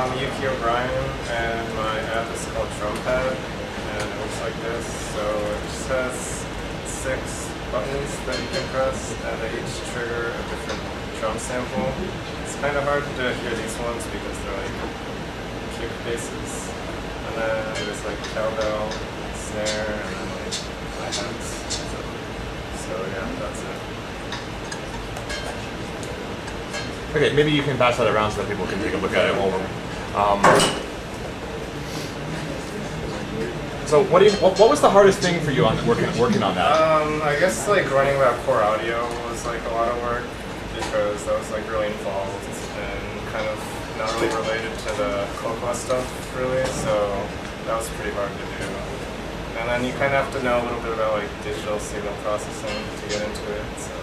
I'm Yuki O'Brien, and my app is called DrumPad, and it looks like this. So it just has 6 buttons that you can press, and they each trigger a different drum sample. It's kind of hard to hear these ones because they're like kick basses, and then there's like cowbell, snare, and then like hi-hats. So yeah, that's it. Okay, maybe you can pass that around so that people can take a look at it. So what was the hardest thing for you on working on that? I guess like running that core audio was like a lot of work because that was like really involved and kind of not really related to the Cocoa stuff really, so that was pretty hard to do. And then you kind of have to know a little bit about like digital signal processing to get into it. So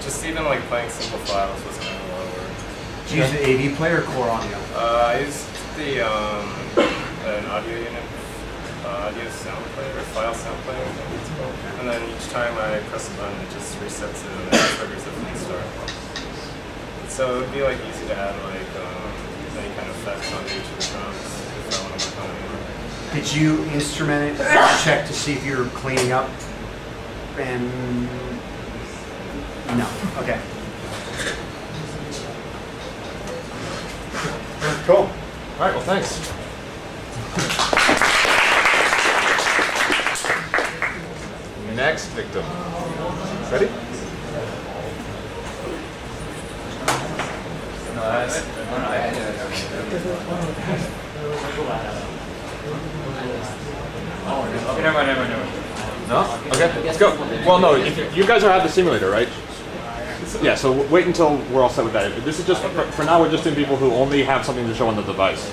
just even like playing simple files was kind of a lot of work. Did you use the AV player or core audio? I used the an audio unit, audio sound player or file sound player, I think it's called. And then each time I press a button, it just resets it and it triggers a clean start. So it'd be like easy to add like any kind of effects on each of the drums if I want to work on it. Did you instrument it, check to see if you're cleaning up? And no. Okay. Cool. All right. Well, thanks. Next victim. Ready? No? Okay, let's go. Well, no, you guys have the simulator, right? Yeah, so wait until we're all set with that. This is just, for now, we're just doing people who only have something to show on the device.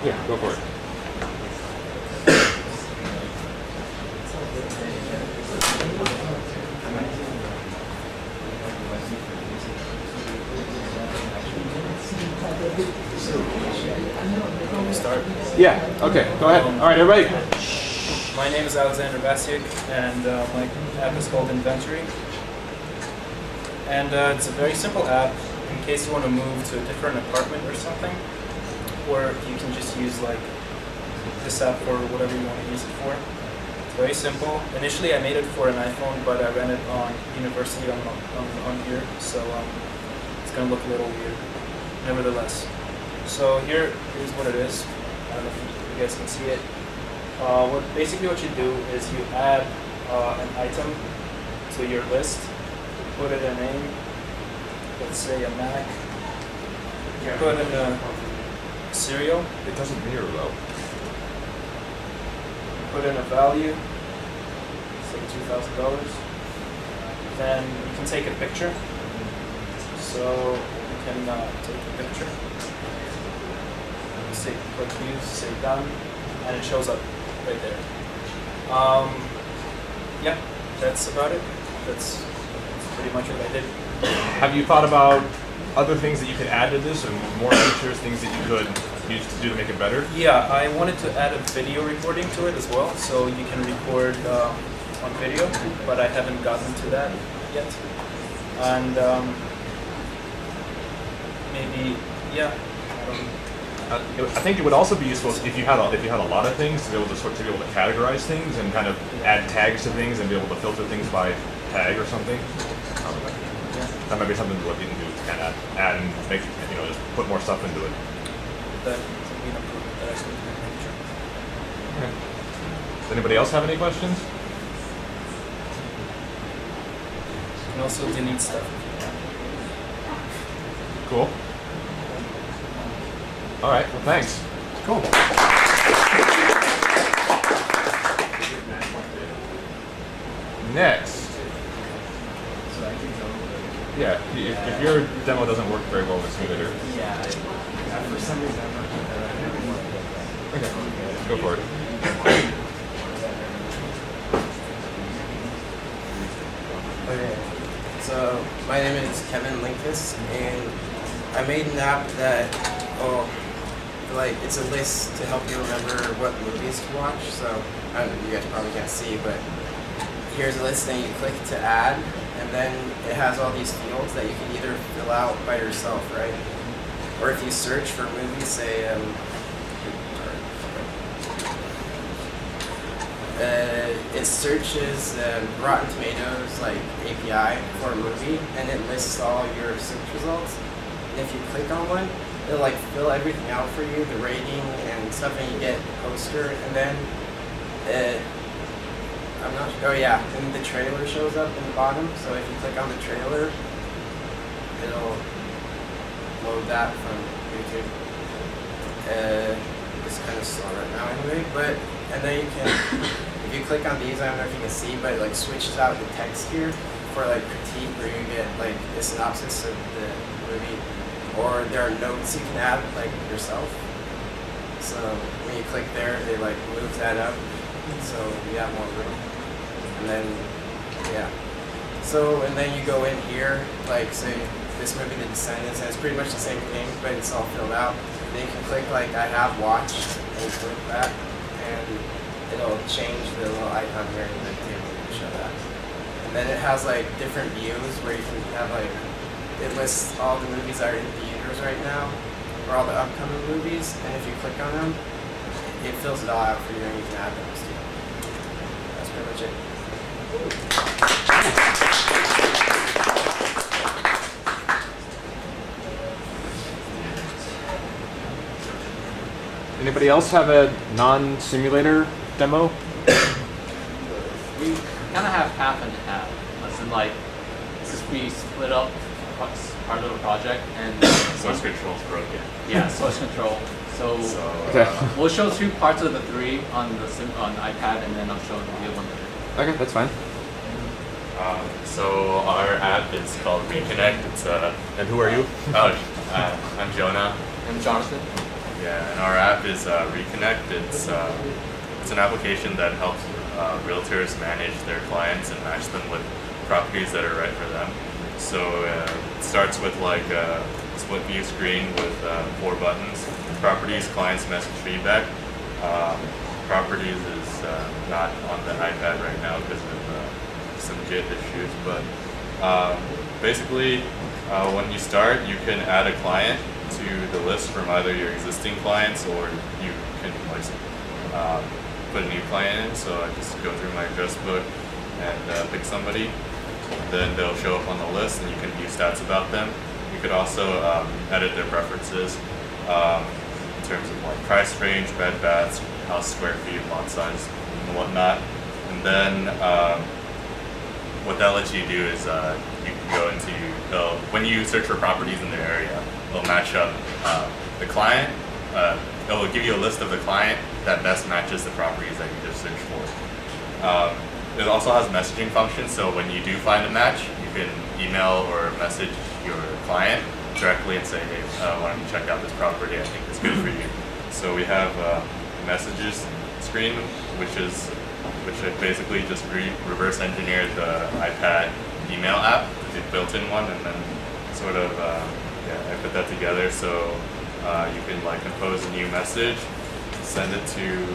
Yeah, go for it. Start? Yeah, okay, go ahead. All right, everybody. My name is Alexander Basiuk, and my app is called Inventory. And it's a very simple app in case you want to move to a different apartment or something, or you can just use like this app for whatever you want to use it for. It's very simple. Initially I made it for an iPhone, but I ran it on university on here, so it's going to look a little weird, nevertheless. So here's what it is. I don't know if you guys can see it. Basically what you do is you add an item to your list, you put in a name, let's say a Mac, you put in a cereal. It doesn't mirror though. Put in a value, say $2,000. Then you can take a picture. So you can take a picture. Say click use, say done, and it shows up right there. Yeah, that's about it. That's pretty much what I did. Have you thought about other things that you could add to this, or more features, things that you could use to do to make it better? Yeah, I wanted to add a video recording to it as well, so you can record on video, but I haven't gotten to that yet. And maybe, yeah. I think it would also be useful if you had a lot of things to be able to categorize things and kind of add tags to things and be able to filter things by tag or something. That might be something to look into to kind of add and make, just put more stuff into it. That would be an improvement that I can do in the future. Okay. Does anybody else have any questions? You can also delete stuff. Cool. All right, well, thanks. Cool. Next. Yeah, if your demo doesn't work very well with Simulator. Yeah, for some reason I'm not sure that. Okay, go for it. Okay, so my name is Kevin Linkvis, and I made an app that, it's a list to help you remember what movies to watch. So I don't know, you guys probably can't see, but here's a list, and you click to add, and and then it has all these fields that you can either fill out by yourself, right? Or if you search for movies, say, it searches Rotten Tomatoes like API for a movie, and it lists all your search results. And if you click on one, it'll like fill everything out for you, the rating and stuff, and you get a poster, and then I'm not sure. Oh yeah, and the trailer shows up in the bottom. So if you click on the trailer, it'll load that from YouTube. It's kind of slow right now anyway, but and then you can, if you click on these, I don't know if you can see, but it like switches out the text here for like critique, where you get like a synopsis of the movie, or there are notes you can add like yourself. So when you click there, they like move that up, so you have more room. And then, yeah. So, and then you go in here, like say this movie, The Descendants, and it's pretty much the same thing, but it's all filled out. Then you can click like I have watched, and you click that, and it'll change the little icon here in the table to show that. And then it has like different views where you can have like, it lists all the movies that are in theaters right now, or all the upcoming movies, and if you click on them, it fills it all out for you, and you can add those too. That's pretty much it. Anybody else have a non-simulator demo? We kind of have half and half. As in, like, since we split up part of the project and Source control's broken. yeah, source control. So Okay. we'll show 2 parts of the 3 on the on iPad, and then I'll show the other one. Okay, that's fine. So our app is called Reconnect. It's And who are you? I'm Jonah. And Jonathan. Yeah, and our app is Reconnect. It's an application that helps realtors manage their clients and match them with properties that are right for them. So it starts with like a split view screen with 4 buttons: properties, clients, message, feedback. Properties is not on the iPad right now because of some JIT issues, but basically when you start, you can add a client to the list from either your existing clients, or you can like put a new client in. So I just go through my address book and pick somebody, then they'll show up on the list, and you can view stats about them. You could also edit their preferences in terms of like price range, bed baths, house square feet, lot size, and whatnot. And then what that lets you do is you can go into, when you search for properties in the area, it'll match up the client, it'll give you a list of the client that best matches the properties that you just searched for. It also has messaging functions, so when you do find a match, you can email or message your client directly and say, hey, why don't you check out this property, I think it's good for you. So we have a messages screen, which I basically just reverse engineered the iPad email app, the built-in one, and then sort of, I put that together so you can like compose a new message, send it to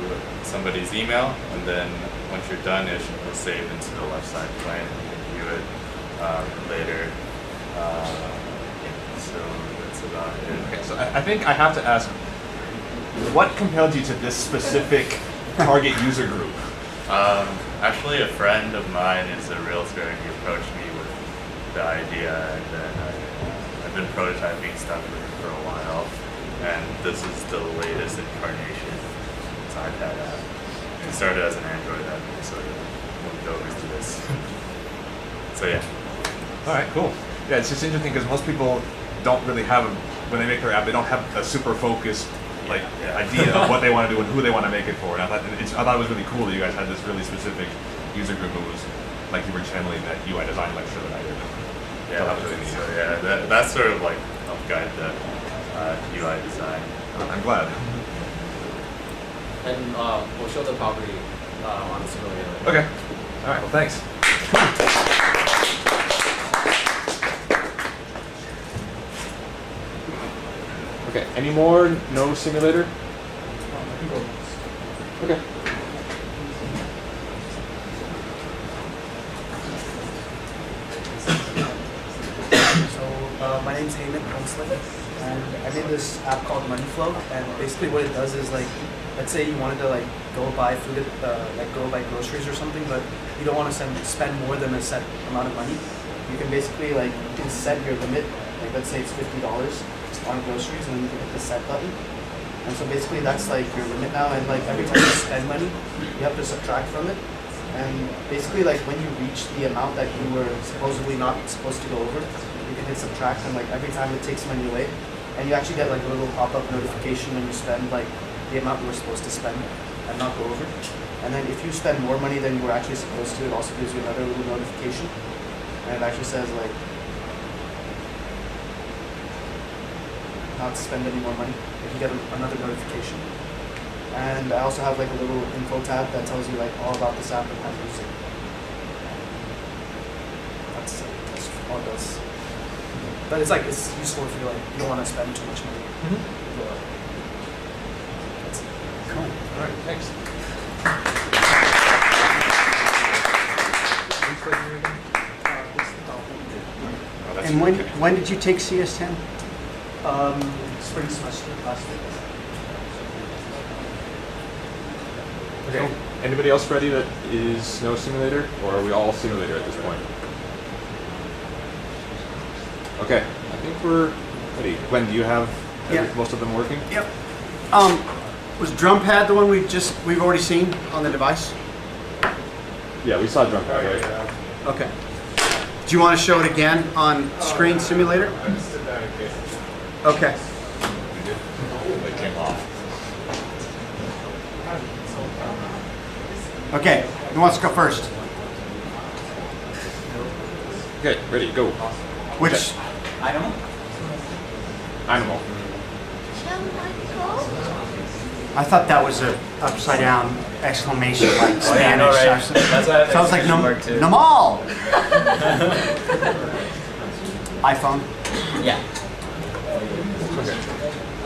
somebody's email, and then once you're done, it should go save into the left side pane, and you can view it later. So that's about it. Okay, so I think I have to ask, what compelled you to this specific target user group? Actually, a friend of mine is a realtor, and he approached me with the idea, and then I've been prototyping stuff with him for a while, and this is the latest incarnation. It's an iPad app. It started as an Android app, and sort of moved over to this. So yeah. All right, cool. Yeah, it's just interesting because most people don't really have, when they make their app, they don't have a super focused idea of what they want to do and who they want to make it for. And I thought it was really cool that you guys had this really specific user group who was like you were channeling that UI design lecture that I did. Yeah, that was really neat. so yeah, that's sort of like help guide the UI design. I'm glad. And we'll show the property on the simulator. Okay. All right. Well, thanks. Okay, any more? No simulator? Okay. containment mostly. And I made this app called Money Flow, and basically what it does is like, let's say you wanted to like go buy food, like go buy groceries or something, but you don't want to spend more than a set amount of money. You can basically like you can set your limit. Like let's say it's $50 on groceries, and then you can hit the set button. And so basically that's like your limit now. And like every time you spend money, you have to subtract from it. And basically like when you reach the amount that you were supposedly not supposed to go over, you can hit subtract, and like every time it takes money away. And you actually get like a little pop-up notification when you spend like the amount you were supposed to spend and not go over. And then if you spend more money than you were actually supposed to, it also gives you another little notification. And it actually says like, not to spend any more money. If you get another notification. And I also have like a little info tab that tells you like all about this app and how to use it. That's all it does. But it's like it's useful if you like you don't want to spend too much money. That's it. Cool. All right. Thanks. And when did you take CS10? Spring semester last week. Okay. Anybody else ready that is no simulator, or are we all simulator at this point? Okay, I think we're ready. Glenn, do you have most of them working? Yep. Was DrumPad the one we've already seen on the device? Yeah, we saw DrumPad, right? Okay. Do you want to show it again on Screen Simulator? I just did that in case. Okay. It came off. Okay. Who wants to go first? Okay, ready, go. Which? Okay. Animal? Animal. I thought that was an upside down exclamation like Spanish. Oh, yeah, I know, right? That's why I sounds like Namal. iPhone. Yeah. Okay.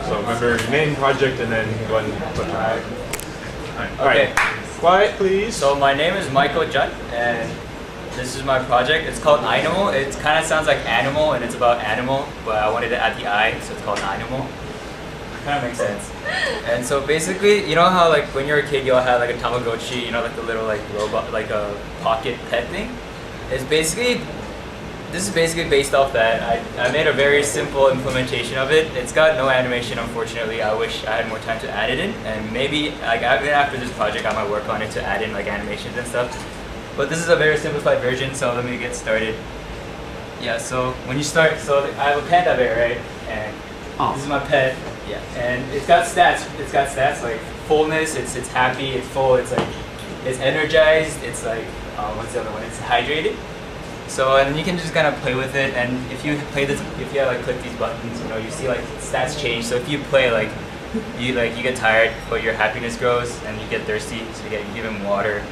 So remember your name, project, and then go ahead and put tag. All right. Okay. Quiet, please. So my name is Michael Judd, and this is my project. It's called Animal. It kind of sounds like animal, and it's about animal, but I wanted to add the I, so it's called Animal. Kind of makes sense. And so basically, you know how like when you're a kid, you all had like a Tamagotchi, you know, like the little like robot, like a pocket pet thing. This is basically based off that. I made a very simple implementation of it. It's got no animation, unfortunately. I wish I had more time to add it in, and maybe like after this project, I might work on it to add in like animations and stuff. But this is a very simplified version, so let me get started. Yeah, so when you start, so I have a panda bear, right? And this is my pet. Yeah, and it's got stats. It's got stats like fullness. It's happy. It's full. It's like it's energized. It's like what's the other one? It's hydrated. So and you can just kind of play with it. And if you play this, if you like click these buttons, you know you see like stats change. So if you play like you get tired, but your happiness grows, and you get thirsty, so you give him water.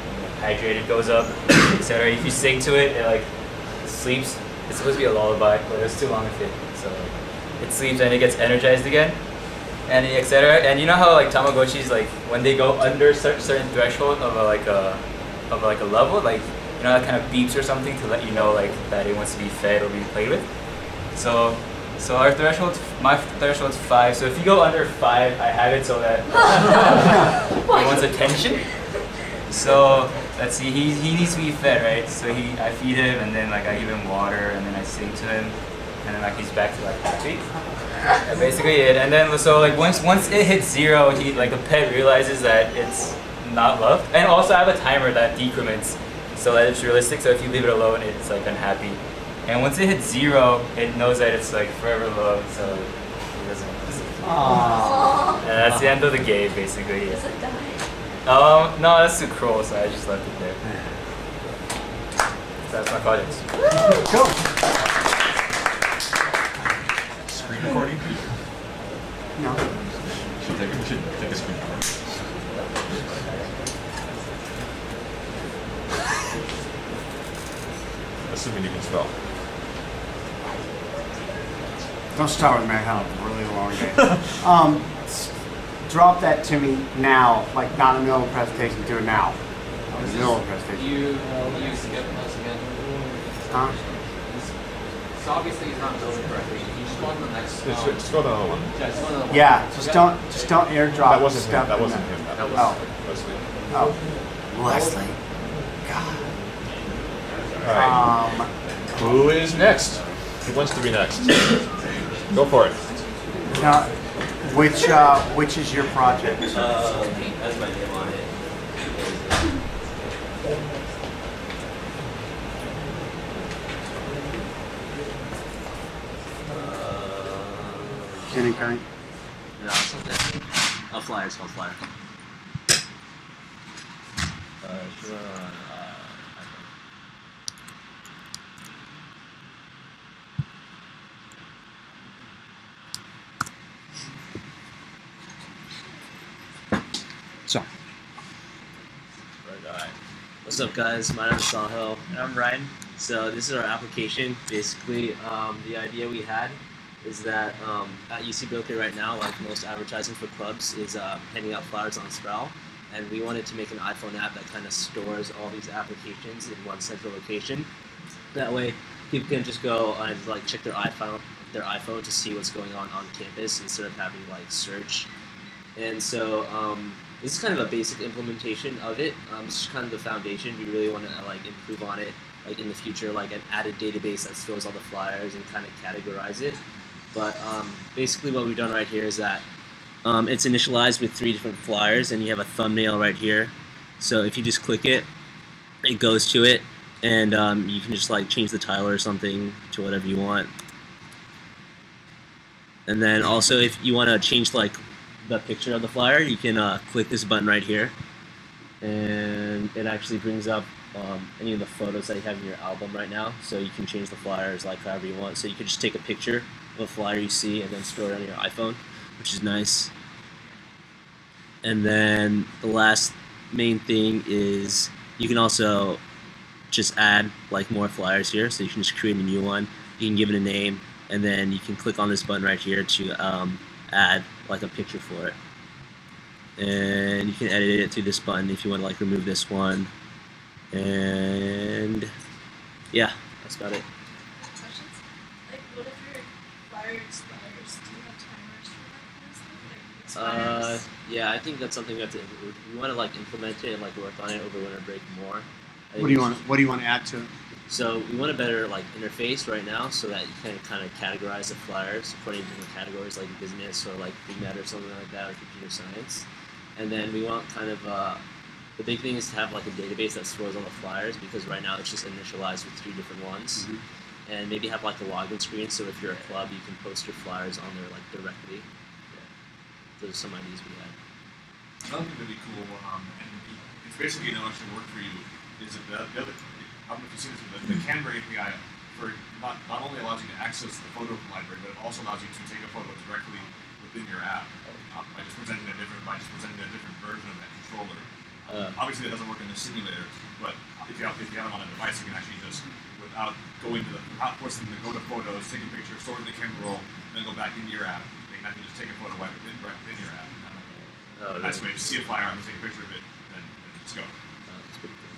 Hydrated goes up, etc. If you sing to it, it like sleeps. It's supposed to be a lullaby, but it's too long to fit. So it sleeps and it gets energized again. And etc. And you know how like Tamagotchis, like when they go under certain threshold of a level, like you know that kind of beeps or something to let you know like that it wants to be fed or be played with. So our threshold, my threshold is 5. So if you go under 5, I have it so that it wants attention. So let's see, he needs to be fed, right? So I feed him, and then like I give him water, and then I sing to him, and then like he's back to like happy. And basically it. And then so like once it hits 0, he like the pet realizes that it's not loved. And also I have a timer that decrements so that it's realistic. So if you leave it alone, it's like unhappy. And once it hits 0, it knows that it's like forever loved. So it doesn't. And that's the end of the game, basically. Does it die? No, that's too cruel, so I just left it there. So that's my project. Cool. Screen recording? No. Should take a screen recording. Assuming you can spell. Don't start with me. I had a really long day. Drop that to me now, like not in the middle of the presentation. Do it now. In the middle of the presentation. You skip once again. Huh? So obviously he's not building correctly. You should Just go to another one. Yeah, just don't airdrop That wasn't stuff. him. That in wasn't the- him. That was Wesley. Oh, Wesley. God. All right. Who is next? Who wants to be next? Go for it. Now, which is your project? That's my name on it. Jenny Curry? No, something. A flyer. It's called flyer. It's on Sorry. Alright. What's up, guys? My name is Sahil. And I'm Ryan. So this is our application. Basically, the idea we had is that at UC Berkeley right now, like most advertising for clubs is handing out flyers on Sproul, and we wanted to make an iPhone app that kind of stores all these applications in one central location. That way, people can just go and like check their iPhone to see what's going on campus instead of having like search. And so this is kind of a basic implementation of it. This is kind of the foundation. We really want to like improve on it, like in the future, like an added database that stores all the flyers and kind of categorize it. But basically what we've done right here is that it's initialized with 3 different flyers, and you have a thumbnail right here. So if you just click it, it goes to it, and you can just like change the title or something to whatever you want. And then also if you want to change like the picture of the flyer, you can click this button right here, and it actually brings up any of the photos that you have in your album right now. So you can change the flyers like however you want. So you can just take a picture of a flyer you see and then store it on your iPhone, which is nice. And then the last main thing is you can also just add like more flyers here. So you can just create a new one. You can give it a name, and then you can click on this button right here to add like a picture for it. And you can edit it through this button if you want to like remove this one. And yeah, that's about it. Questions? Like, what if your flyer expires? Do you have timers for that kind of stuff? Like, expires? Yeah, I think that's something we want to like implement it and like work on it over winter break more. What do you want to add to it? So we want a better like interface right now, so that you can kind of categorize the flyers according to different categories, like business or like pre-med or something like that, or computer science. And then we want kind of the big thing is to have like a database that stores all the flyers, because right now it's just initialized with 3 different ones. Mm-hmm. And maybe have like a login screen, so if you're a club, you can post your flyers on there like directly. Yeah. Those are some ideas we had. Another thing that'd be cool, and it's basically an actually work for you, is that the other, I don't know if you've seen this, but the Canberra API for not only allows you to access the photo library, but it also allows you to take a photo directly within your app by just presenting a different version of that controller. Obviously, that doesn't work in the simulator, but if you have them on a device, you can actually just, without forcing them to go to photos, take a picture, store it in the camera roll, then go back into your app. They can actually just take a photo right within your app. Nice way to see a flyer, I'm gonna take a picture of it, then just go.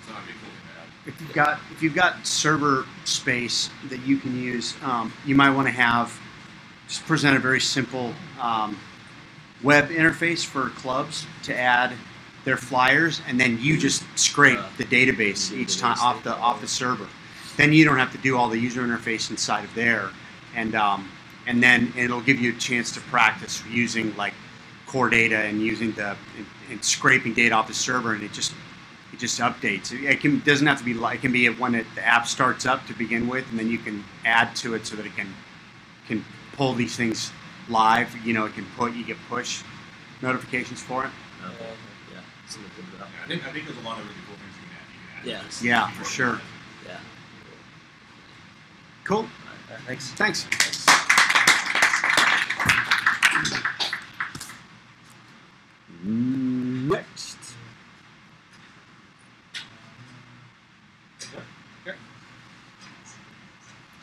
So that'd be a cool thing to add. If you've got server space that you can use, you might want to have just present a very simple web interface for clubs to add their flyers, and then you just scrape the database each time off the server. Then you don't have to do all the user interface inside of there, and then it'll give you a chance to practice using like core data and using and scraping data off the server, and it just updates. It doesn't have to be like, it can be when the app starts up to begin with, and then you can add to it so that it can pull these things live. You know, you get push notifications for it. Yeah, something to think about. I think there's a lot of really cool things you can add. Yeah. Yeah, for sure. Yeah. Cool. Thanks. Thanks. Next.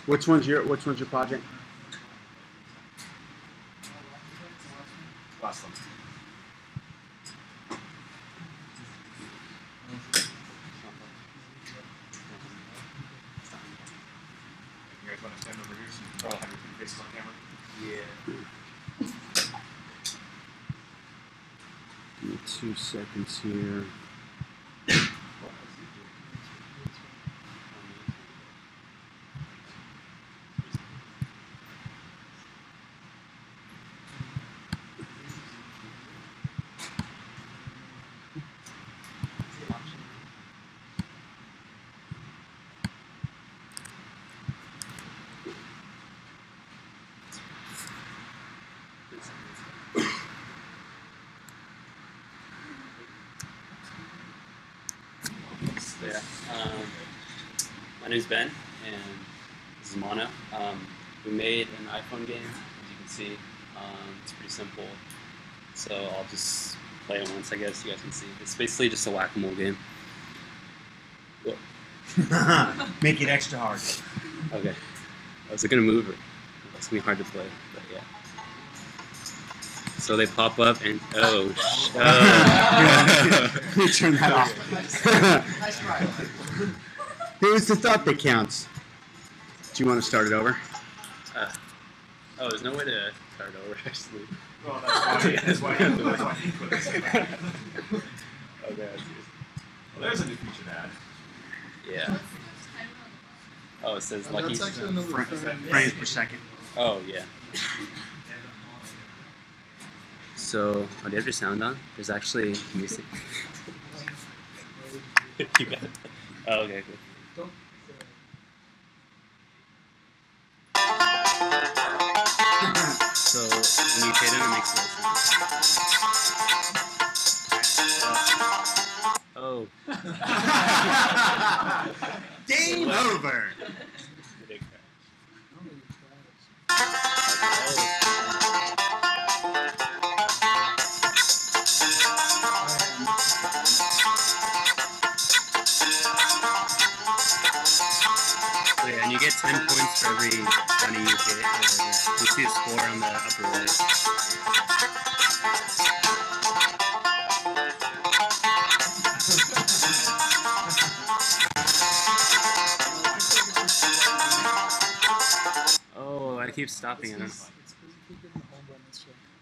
Which one's your project? Last one. You guys want to stand over here so you can all have your faces on camera? Give me 2 seconds here. So yeah, my name's Ben, and this is Mono. We made an iPhone game, as you can see. It's pretty simple, so I'll just play it once, I guess you guys can see. It's basically just a whack-a-mole game. Whoa. Make it extra hard. Okay. Was it gonna move? It's gonna be hard to play, but yeah. So they pop up and Let me turn that off. Nice try. It was the thought that counts. Do you want to start it over? Oh, there's no way to start over actually. Well, that's why he put it. Okay, I see. Well, there's a new feature ad. Yeah. Oh, it says lucky. That's actually another Frames per second. Oh yeah. So, do you have your sound on? There's actually music. You got it. Oh, okay, cool. So, when you hit it, it makes a little sound. Oh. Game over. Big crash. So yeah, and you get 10 points for every bunny you hit. You see a score on the upper right. Oh, I keep stopping it.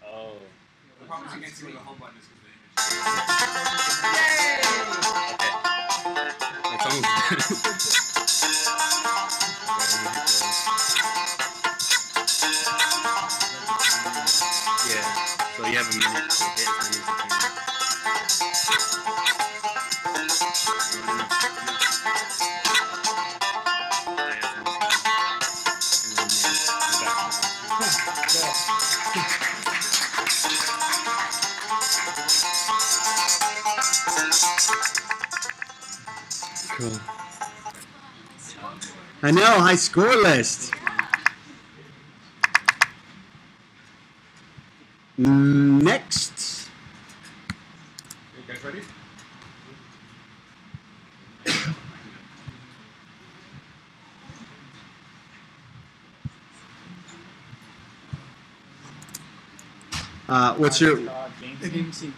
Oh. The problem is you can't see where the home button is because It's almost yeah, so you have a minute to hit as many as you can. Cool. I know, high score list. Next. You guys ready? What's your... Game C.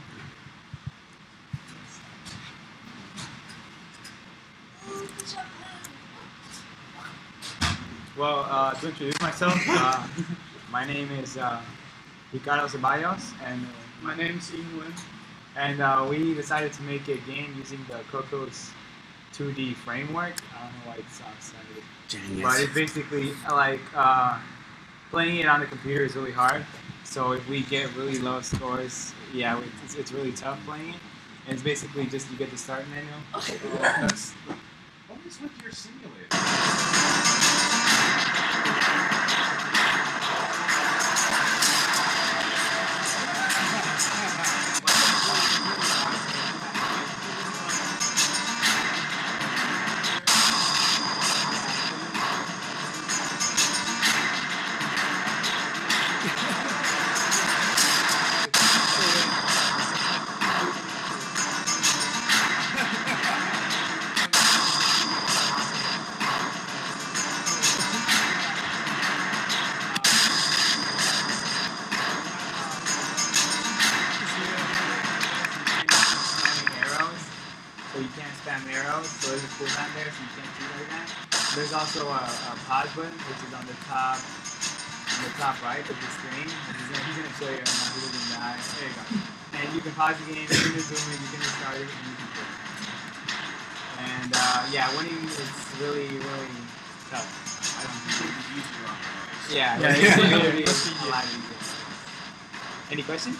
Well, to introduce myself, my name is Ricardo Ceballos, and My name's Ian Wynn. and we decided to make a game using the Cocos 2D framework. I don't know why it sounds like but it's basically like playing it on the computer is really hard. So if we get really low scores, yeah, it's really tough playing it. And it's basically just you get the start menu. What is with your simulator? arrows, so there's a cooldown there, so you can't shoot every time. There's also a pause button, which is on the top the top right of the screen. He's gonna show you right now. He doesn't die. There you go. And you can pause the game, you can resume it, you can restart it, and you can play. And yeah, winning is really, really tough. I don't think it's easy wrong. Yeah, it's really a lot easier. Any questions?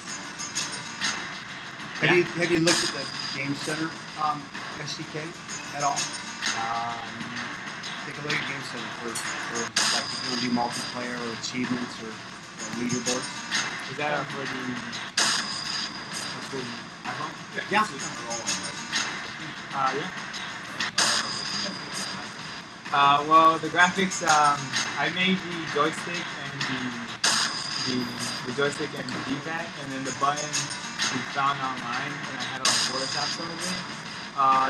Have you looked at the Game Center SDK at all? Take a look at Game Center for like if you want to do multiplayer or achievements or leaderboards. Is that for the iPhone? Yeah. Well, the graphics, I made the joystick and the joystick and the D-pad, and then the button we found online, and I had to like Photoshop some of it.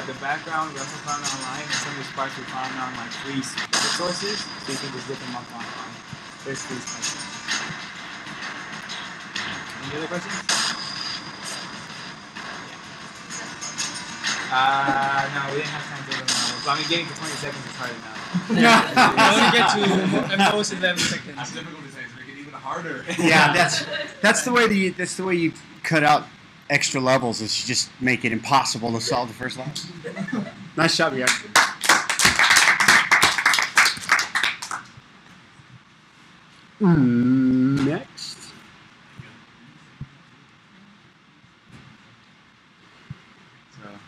The background we also found online, and some of the sparks we found on like free sources, so you can just look them up online. There's free sparks. Any other questions? No, we didn't have time to do them now. So I mean, getting to 20 seconds is hard enough. I only get to at most 11 seconds. That's difficult to say. So make it even harder. Yeah, that's the way you cut out extra levels. Is you just make it impossible to solve the first level. Nice job, guys. Next.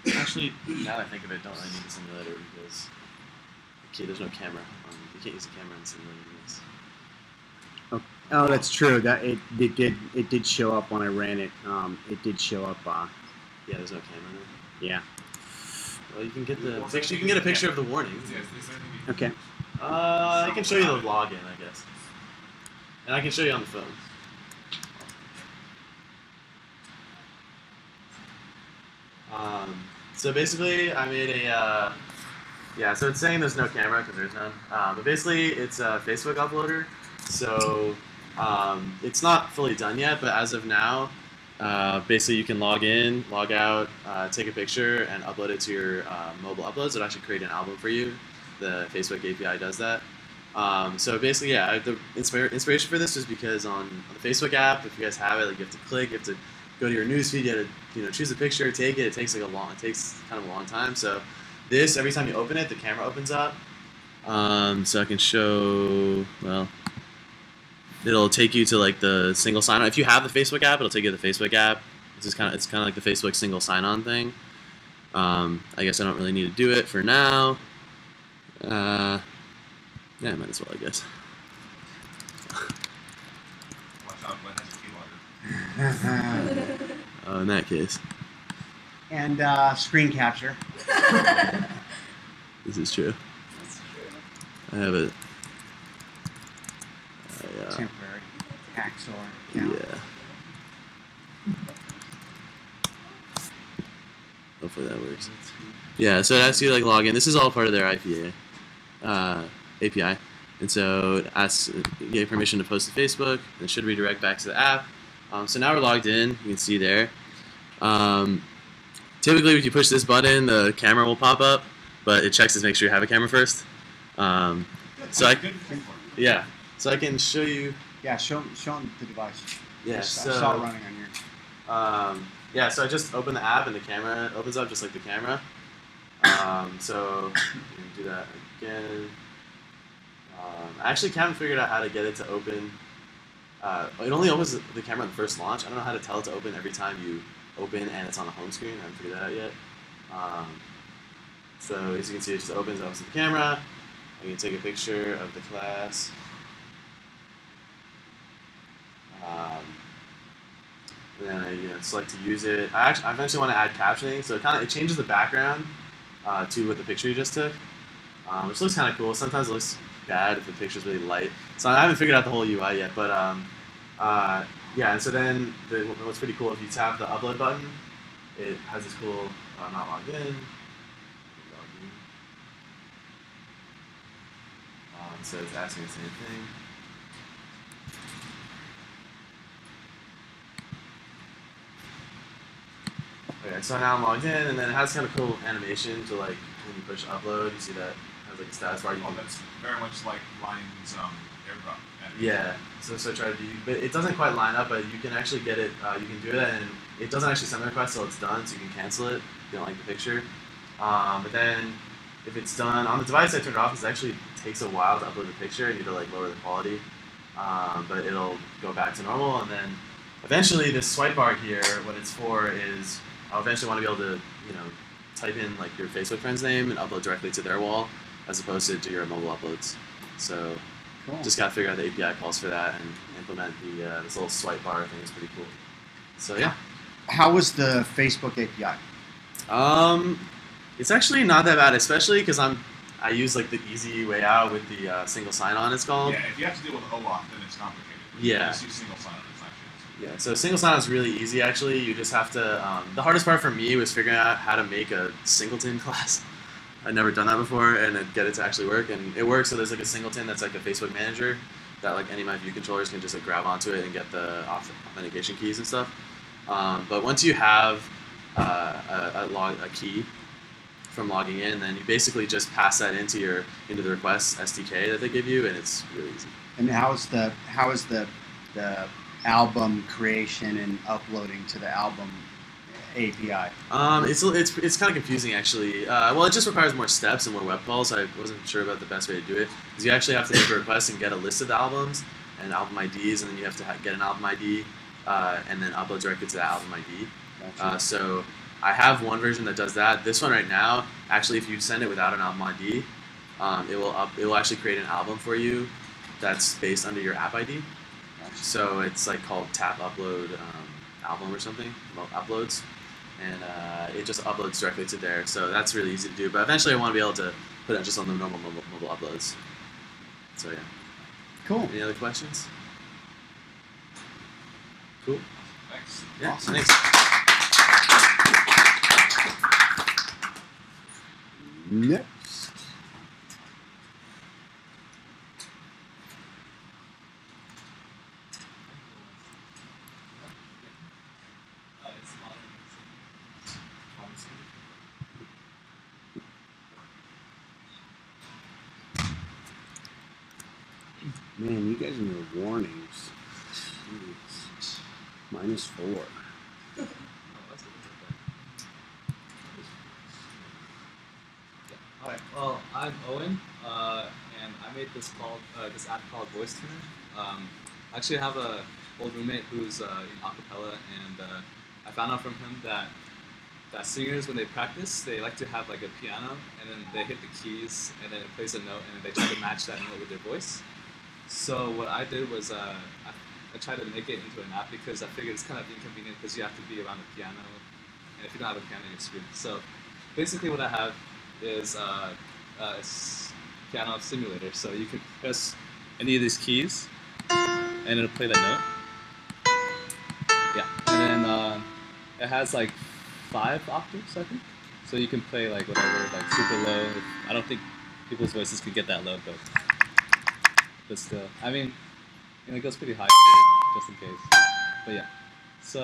So actually, now that I think of it, don't really need a simulator because okay, there's no camera. You can't use a camera in simulating this. Oh, that's true. That it did show up when I ran it. It did show up. Yeah, there's no camera in it. Yeah. Well, you can get the picture. You can get a picture of the warning. Okay. I can show you the login, I guess, and I can show you on the phone. So basically, I made a. Yeah, so it's saying there's no camera because there's none. But basically, it's a Facebook uploader. So it's not fully done yet, but as of now, basically you can log in, log out, take a picture, and upload it to your mobile uploads. It'll actually create an album for you. The Facebook API does that. So basically, yeah, the inspiration for this is because on the Facebook app, if you guys have it, like you have to click, you have to go to your newsfeed, you have to choose a picture, take it. It takes kind of a long time. So this, every time you open it, the camera opens up. So I can show, well, it'll take you to like the single sign-on. If you have the Facebook app, it'll take you to the Facebook app. It's kind of like the Facebook single sign-on thing. I guess I don't really need to do it for now. Yeah, I might as well, I guess. Watch out, Glenn has a keylogger. Oh, in that case. And screen capture. This is true. That's true. I have it. Temporary hacksaw. Yeah. Hopefully that works. Yeah, so it asks you to like log in. This is all part of their IPA API, and so it asks you get permission to post to Facebook. And it should redirect back to the app. So now we're logged in. You can see there. Typically, if you push this button, the camera will pop up, but it checks to make sure you have a camera first. So I can show you. Yeah, show them the device. Yeah, I so saw it running on your. yeah, so I just open the app and the camera opens up just like the camera. So you can do that again. I actually haven't figured out how to get it to open. It only opens the camera on the first launch. I don't know how to tell it to open every time you open and it's on the home screen. I haven't figured that out yet. So as you can see, it just opens up to the camera. I can take a picture of the class. And then I select to use it. I eventually want to add captioning, so it changes the background to what the picture you just took, which looks kind of cool. Sometimes it looks bad if the picture's really light. So I haven't figured out the whole UI yet, but yeah. And so then what's pretty cool, if you tap the upload button, it has this cool not logged in. So it's asking the same thing. Okay, so now I'm logged in, and then it has kind of cool animation to like when you push upload, you see that it has like a status bar. That's very much like Ryan's airdrop. Yeah, so try to do, but it doesn't quite line up, but you can actually get it, you can do it, and it doesn't actually send the request till it's done, so you can cancel it if you don't like the picture. But then, if it's done, on the device I turned it off, it actually takes a while to upload the picture, you need to like lower the quality, but it'll go back to normal, and then eventually this swipe bar here, what it's for is, I'll eventually want to be able to, type in like your Facebook friend's name and upload directly to their wall, as opposed to your mobile uploads. So. Cool. Just got to figure out the API calls for that and implement the this little swipe bar thing. Is pretty cool. So yeah. How was the Facebook API? It's actually not that bad, especially because I use like the easy way out with the single sign-on. It's called. Yeah, if you have to deal with OAuth, then it's complicated. Yeah. Just use single sign-on. It's actually yeah. So single sign-on is really easy. Actually, you just have to. The hardest part for me was figuring out how to make a singleton class. I'd never done that before, and then get it to actually work, and it works. So there's like a singleton that's like a Facebook manager that like any of my view controllers can just like grab onto it and get the authentication keys and stuff. But once you have a key from logging in, then you basically just pass that into the request SDK that they give you, and it's really easy. And how is the album creation and uploading to the album API? It's kind of confusing actually. Well, it just requires more steps and more web calls. I wasn't sure about the best way to do it, because you actually have to make a request and get a list of the albums and album IDs, and then you have to get an album ID and then upload directly to the album ID. Gotcha. So I have one version that does that. This one right now, actually, if you send it without an album ID, it will actually create an album for you that's based under your app ID. Gotcha. So it's like called tap upload album or something, uploads. And it just uploads directly to there, so that's really easy to do. But eventually, I want to be able to put it just on the normal mobile uploads. So yeah. Cool. Any other questions? Cool. Thanks. Yeah. Awesome. Thanks. Next. Man, you guys and your warnings. Jeez. -4. Alright, well, I'm Owen, and I made this app called Voice Tuner. Actually, I have a old roommate who's in acapella, and I found out from him that singers, when they practice, they like to have like a piano, and then they hit the keys, and then it plays a note, and then they try to match that note with their voice. So what I did was I tried to make it into an app, because I figured it's kind of inconvenient because you have to be around the piano, and if you don't have a piano, you're screwed. So basically what I have is a piano simulator. So you can press any of these keys, and it'll play that note. Yeah, and then it has like 5 octaves, I think. So you can play like whatever, like super low. I don't think people's voices could get that low, but still, I mean, it goes pretty high too, just in case. But yeah, so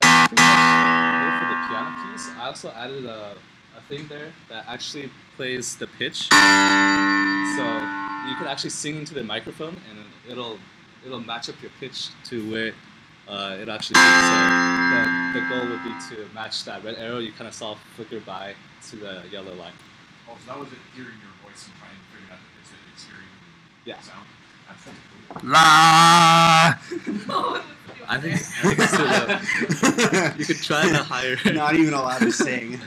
I think that's it for the piano keys. I also added a thing there that actually plays the pitch. So you can actually sing into the microphone, and it'll match up your pitch to where it actually is. So the goal would be to match that red arrow you kind of saw flicker by to the yellow line. Oh, so that was it, hearing your voice and trying to figure out that it's hearing sound? That's cool. La. I think it's too low. You could try the higher. Not even allowed to sing.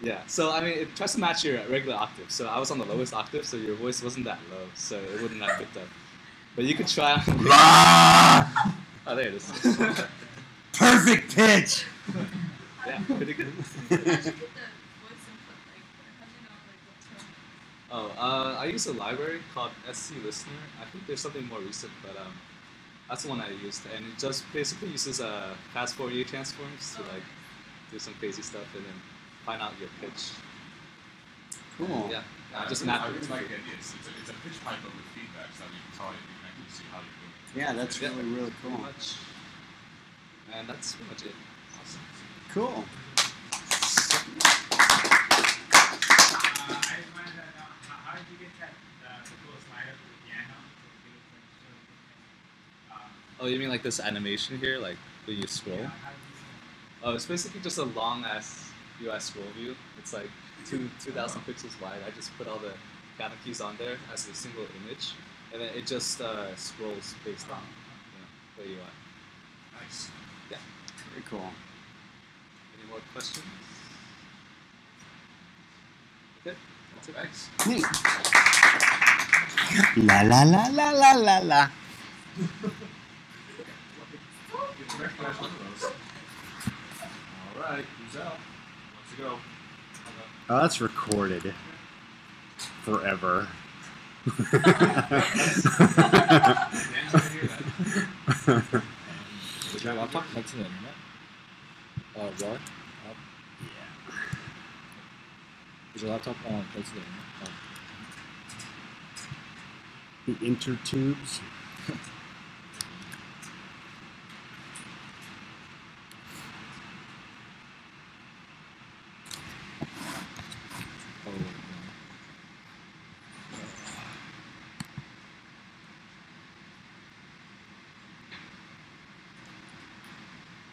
Yeah, so I mean, it tries to match your regular octave. So I was on the lowest octave, so your voice wasn't that low, so it wouldn't have picked up. But you could try. Oh, there it is. Perfect pitch. Yeah, pretty good. I use a library called SC Listener. I think there's something more recent, but that's the one I used, and it just basically uses fast Fourier transforms to like do some crazy stuff and then find out your pitch. Cool. Yeah, just map I it. really like the idea. It's a pitch pipe with feedback, so you can actually see how you're doing. Yeah, that's really cool. Pretty much. And that's pretty much it. Awesome. Cool. I just wanted to know, how did you get that Oh, you mean like this animation here, like when you scroll? Oh, it's basically just a long ass UI scroll view. It's like 2,000 pixels wide. I just put all the gamma keys on there as a single image, and then it just scrolls based on the UI. Nice. Yeah. Very cool. Any more questions? Okay, that's it. Thanks. Neat. La la la la la la la. All right, who's out? Let's go. Oh, that's recorded forever. Is your laptop connected to the internet? Really? Yeah. Is your laptop connected to the internet? The intertubes.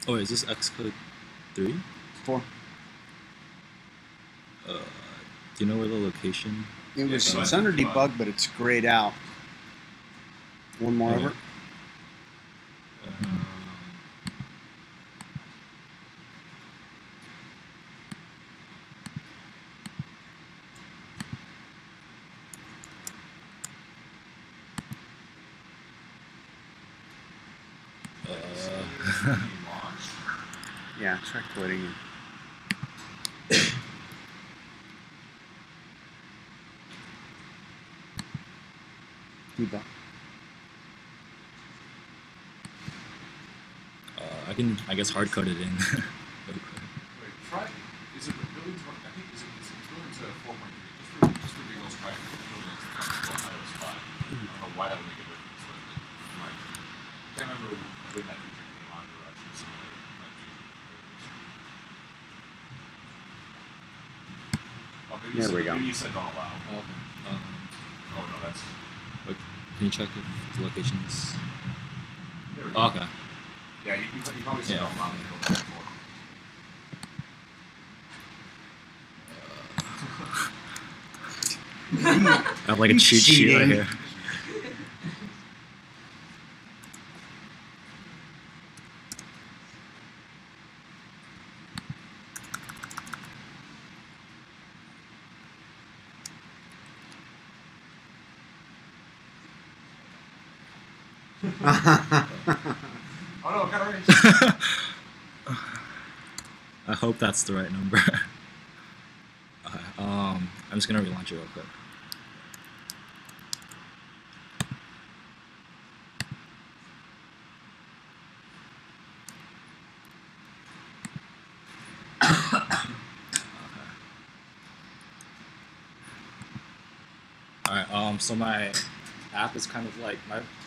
Oh, is this Xcode 3? 4. Do you know where the location? It's under debug, but it's grayed out. One more over. Yeah, try quitting it. Debug. I can, I guess, hard code it in. Wait, try. Is it building to? I think it's building to 4.3. Just for Google's try building to iOS 5. I don't know why that would make it work this way, but I can't remember when that feature came on or actually some other feature. Oh, maybe There we go. Maybe you said don't allow. Oh, okay. Oh no, that's. Wait, can you check if the locations? There we go. Oh, okay. Yeah, you probably said don't allow me to go back and forth. I have like a cheat sheet right here. Oh no, got it right. I hope that's the right number. Okay, I'm just gonna relaunch it real quick. Alright, so my app is kind of like,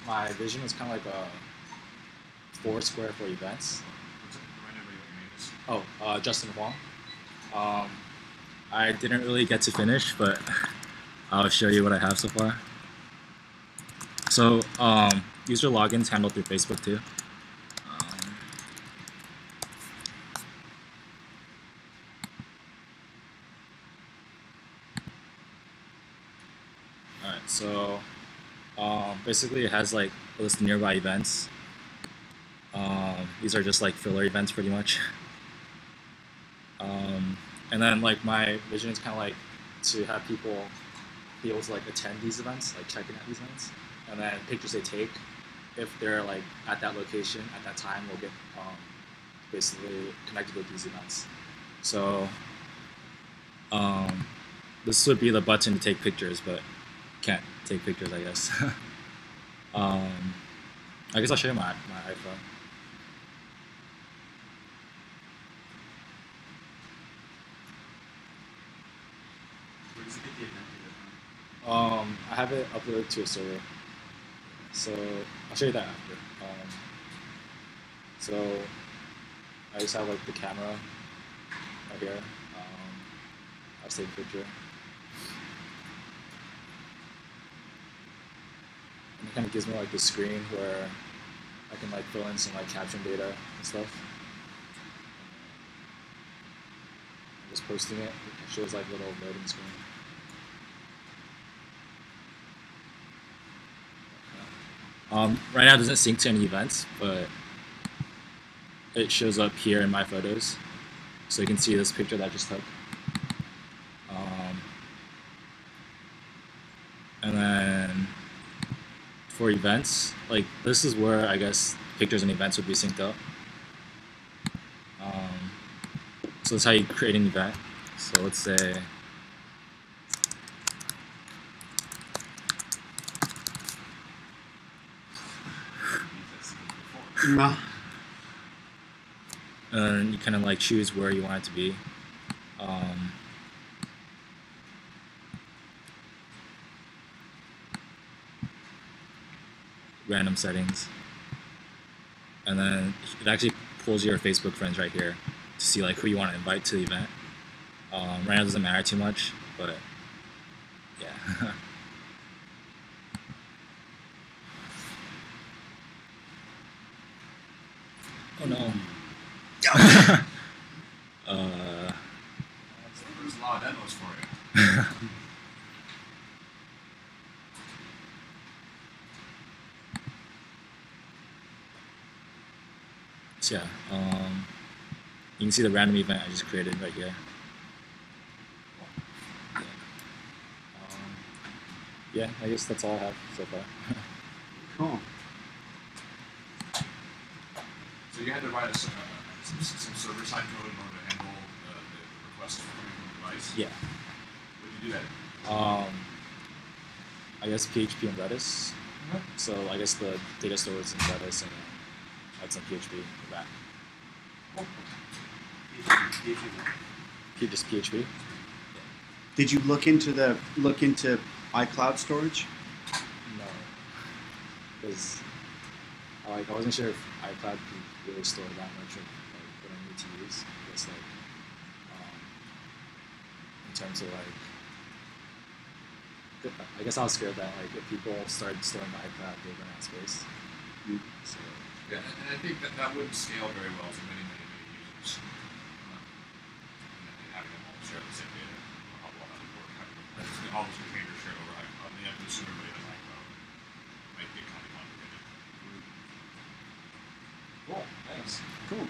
my vision is kind of like a Foursquare for events. Oh, Justin Huang. I didn't really get to finish, but I'll show you what I have so far. So, user logins handled through Facebook too. Alright, so basically it has like a list of nearby events. These are just like filler events pretty much. And then like my vision is kind of like to have people be able to like attend these events, like checking out these events, and then pictures they take, if they're like at that location at that time, will get basically connected with these events. So this would be the button to take pictures, but can't take pictures, I guess. I guess I'll show you my iPhone. I have it uploaded to a server, so I'll show you that after. So I just have like the camera right here. I'll take a picture, and it kind of gives me like the screen where I can like fill in some like caption data and stuff. I'm just posting it. It shows like little loading screen. Right now it doesn't sync to any events, but it shows up here in my photos. So you can see this picture that I just took. And then for events, like this is where I guess pictures and events would be synced up. So that's how you create an event. So let's say and you kind of like choose where you want it to be. Random settings, and then it actually pulls your Facebook friends right here to see like who you want to invite to the event. Right now it doesn't matter too much, but yeah. Oh no. There's a lot of demos for you. So yeah, you can see the random event I just created right here. Yeah, I guess that's all I have so far. Cool. So you had to write some server-side code in order to handle the request coming from the device? Yeah. What did you do that? I guess PHP and Redis. So I guess the data stores in Redis and add some PHP for that. Just PHP. Did you look into iCloud storage? No, because I wasn't sure if iCloud could really store that much of like, what I need to use. I guess like in terms of like, I guess I was scared that like if people started storing the iCloud, they were gonna have space. So yeah, and I think that wouldn't scale very well to many users. And having them all share the same data, how well that would work. Having all those containers shared over iCloud, and you have to assume everybody has iCloud. Might get kind of complicated. Cool, thanks. Cool.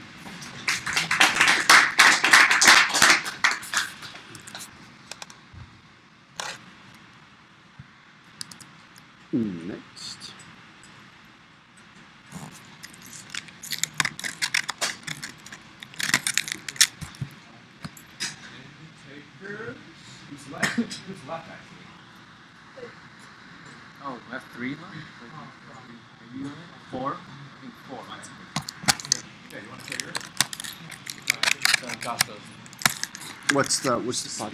Next. Who's left? Who's left, actually? Oh, we have 3 left? Maybe 4? I think 4. Yeah, you want to take yours? Josh goes. What's the spot?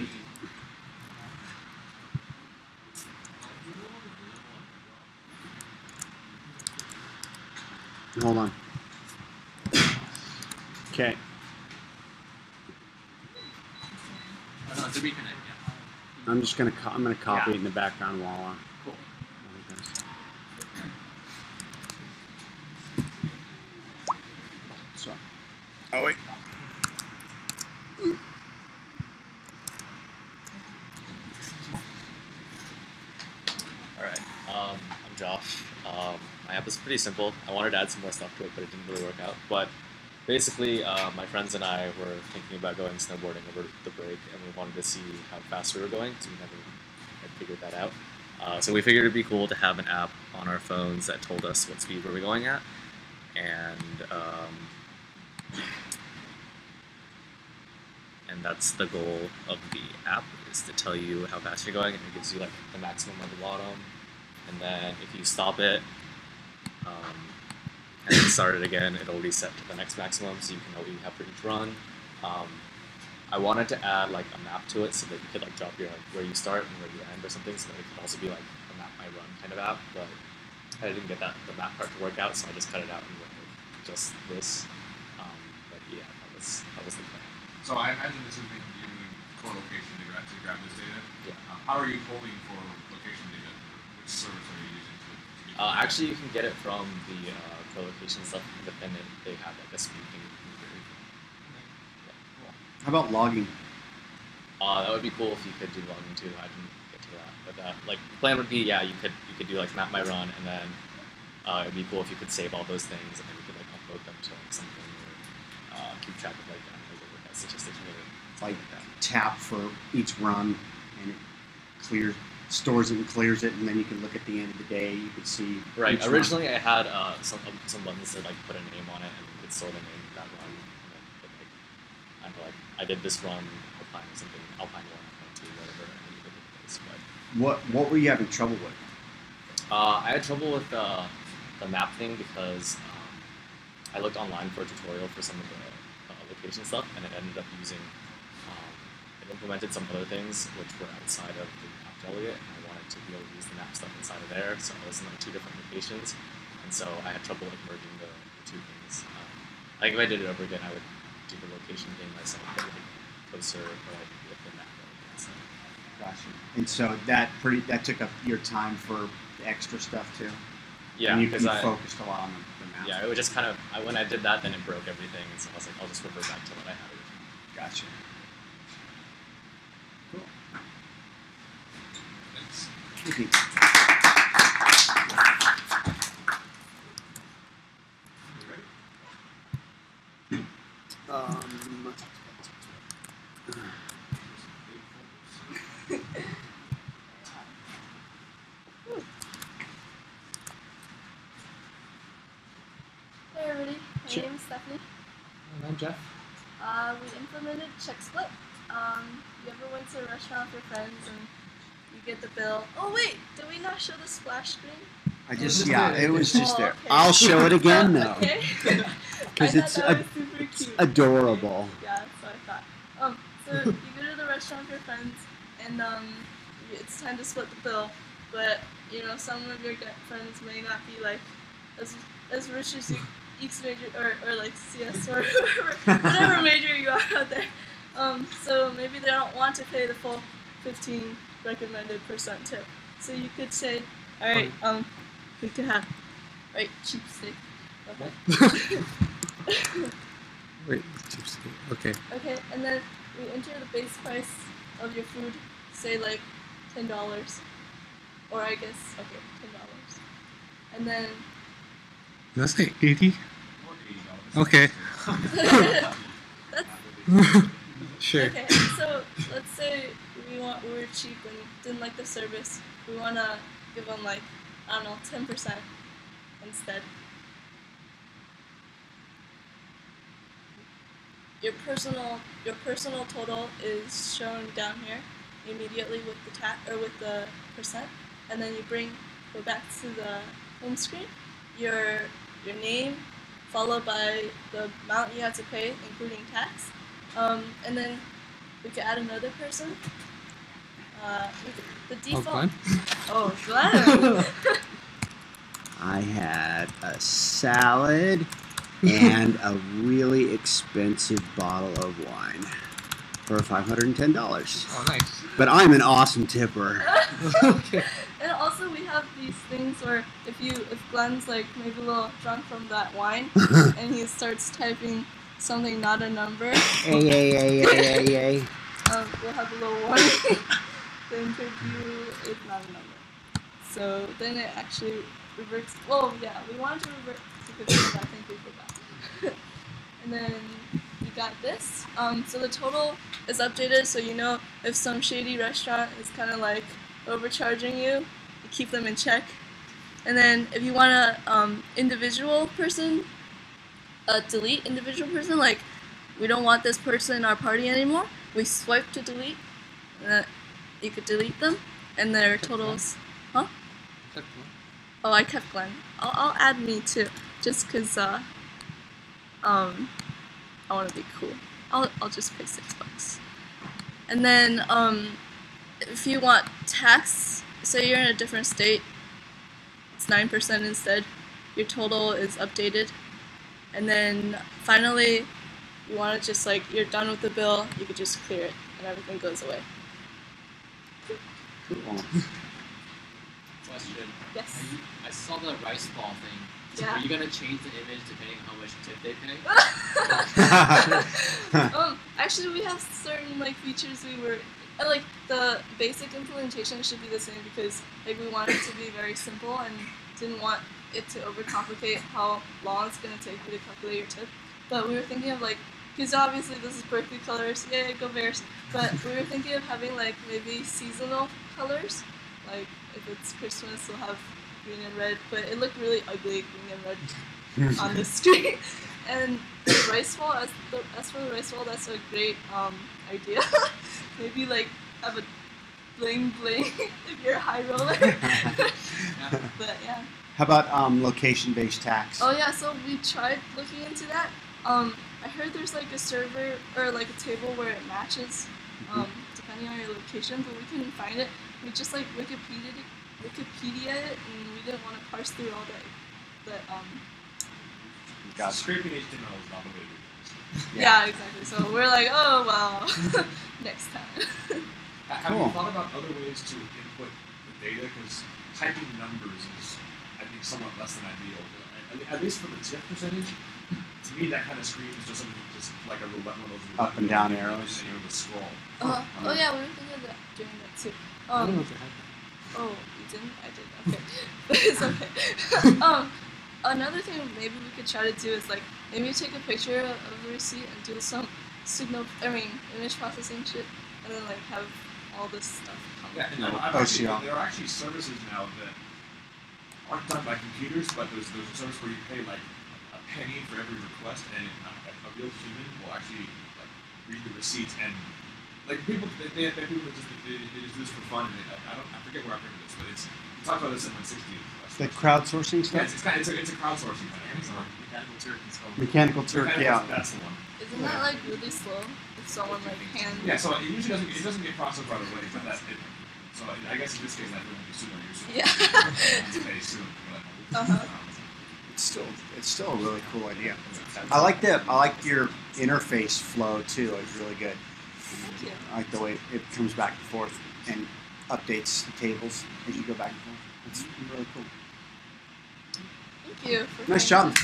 Hold on. Okay. Oh, no, it's a reconnect, yeah. I'm just gonna copy it in the background while Cool. So. Oh wait. Alright, I'm Josh. My app is pretty simple. I wanted to add some more stuff to it, but it didn't really work out. But basically, my friends and I were thinking about going snowboarding over the break, and we wanted to see how fast we were going, so we never had figured that out. So we figured it'd be cool to have an app on our phones that told us what speed we were going at. And that's the goal of the app, is to tell you how fast you're going, and it gives you like the maximum on the bottom. And then if you stop it, and then start it again, it'll reset to the next maximum, so you can know what you have for each run. I wanted to add like a map to it so that you could like drop your like where you start and where you end or something, so that it could also be like a map my run kind of app. But I didn't get the map part to work out, so I just cut it out and went with just this. But yeah, that was the plan. So I imagine this is making you co-location to grab this data. Yeah. How are you polling for location data? Which service are you using to get Actually, you can get it from the co-location stuff, but then they have like a speed thing. How about logging? That would be cool if you could do logging too. I didn't get to that, but like the plan would be, yeah, you could do like map my run, and then it'd be cool if you could save all those things, and then you could like upload them to like something, or keep track of like statistics really. Like tap for each run, and it stores it and clears it, and then you can look at the end of the day. You could see. Right. each Originally, run. I had some buttons that like put a name on it, and you could store the name of that run. And then, like, I did this run, Alpine or something, Alpine 1, Alpine 2, whatever, and then you could look at this. But What were you having trouble with? I had trouble with the map thing because I looked online for a tutorial for some of the location stuff, and it ended up using. It implemented some other things which were outside of the app delegate, and I wanted to be able to use the map stuff inside of there, so I was in like 2 different locations, and so I had trouble like merging the 2 things. Like if I did it over again, I would do the location thing myself, but like closer or like with the map delegate. So. Gotcha. And so that took up your time for the extra stuff too. Yeah, and you because I focused a lot on the map. Yeah, it was just kind of when I did that, then it broke everything, and so I was like, I'll just revert back to what I had originally. Gotcha. Cool. Thank you. Hey everybody, my name is Stephanie. And I'm Jeff. We implemented check split. You ever went to a restaurant with your friends and you get the bill? Oh wait, did we not show the splash screen? It was just there. Okay. I'll show it again though. Okay. Because I thought that was super cute. Adorable. Yeah, that's what I thought. So you go to the restaurant with your friends, and it's time to split the bill. But you know, some of your friends may not be like as rich as you, EX major or like CS or whatever major you are out there. So maybe they don't want to pay the full 15 recommended % tip. So you could say, all right, we could have, right, cheap steak. Okay. Wait, cheap steak. Okay. Okay, and then we enter the base price of your food, say like $10, or I guess $10, and then. Did I say 80? Okay. Sure. Okay, so let's say we were cheap and didn't like the service. We wanna give them like, I don't know, 10% instead. Your personal total is shown down here immediately with the percent, and then you go back to the home screen. Your name, followed by the amount you have to pay, including tax, and then we could add another person. The default. Oh, Glenn. I had a salad and a really expensive bottle of wine for $510. Oh, nice. But I'm an awesome tipper. Okay. And also we have these things where if Glenn's like maybe a little drunk from that wine and he starts typing something not a number. Hey. We'll have a little warning. Then could you it's not a number. So then it actually reverts. Oh yeah, we wanted to revert to 15, but I think we forgot. And then you got this. So the total is updated, so you know if some shady restaurant is kind of like overcharging you, you keep them in check. And then if you want a individual person, delete individual person, like we don't want this person in our party anymore, we swipe to delete, and you could delete them, and their totals, huh? Oh, I kept Glenn. I'll add me too, just cause I want to be cool. I'll just pay $6. And then if you want tax, say you're in a different state, it's 9% instead. Your total is updated, and then finally, you want to just like you're done with the bill, you could just clear it, and everything goes away. Cool. Question. Yes. I saw the rice ball thing. Yeah. Are you gonna change the image depending on how much tip they pay? Actually, we have certain like features we were like the basic implementation should be the same because like we want it to be very simple and didn't want it to overcomplicate how long it's gonna take you to calculate your tip. But we were thinking of like because obviously this is Berkeley colors, yay, go Bears! But we were thinking of having like maybe seasonal colors, like if it's Christmas, we'll have green and red. But it looked really ugly, green and red, on the screen. And the rice ball, as for the rice ball, that's a great idea. Maybe like have a bling bling if you're a high roller. But yeah. How about location-based tags? Oh yeah, so we tried looking into that. I heard there's like a server or like a table where it matches depending on your location, but we couldn't find it. We just like Wikipedia it, and we didn't want to parse through all that Scraping HTML is not the way to do this. Yeah, exactly. So we're like, oh well, next time. Have you thought about other ways to input the data? Because typing numbers is, I think, somewhat less than ideal. At least for the tip percentage, to me that kind of screams just something just like a roulette, one of those roulette Up and down wheels, arrows. and you're able to scroll. Oh yeah, we were thinking of that doing that too. I don't know if it happened. Oh, you didn't? I did. Okay, but it's okay. Another thing maybe we could try to do is like maybe you take a picture of the receipt and do some image processing shit, and then like have all this stuff come. Yeah, and there are actually services now that aren't done by computers, but there's a service where you pay like a penny for every request, and a real human will actually like read the receipts and like people they just do this for fun. And I forget where I heard this, but we talked about this in 160. The crowdsourcing stuff? Yeah, it's a crowdsourcing thing. Mechanical Turk. Mechanical Turk, yeah. That's the one. Isn't that like really slow? If someone like hand. Yeah, so it usually doesn't get processed right away, but so I guess in this case that wouldn't be sooner. Pay soon. It's still a really cool idea. I like your interface flow too. It's really good. Thank you. I like the way it comes back and forth and updates the tables as you go back and forth. It's really cool. Thank you. For Nice job.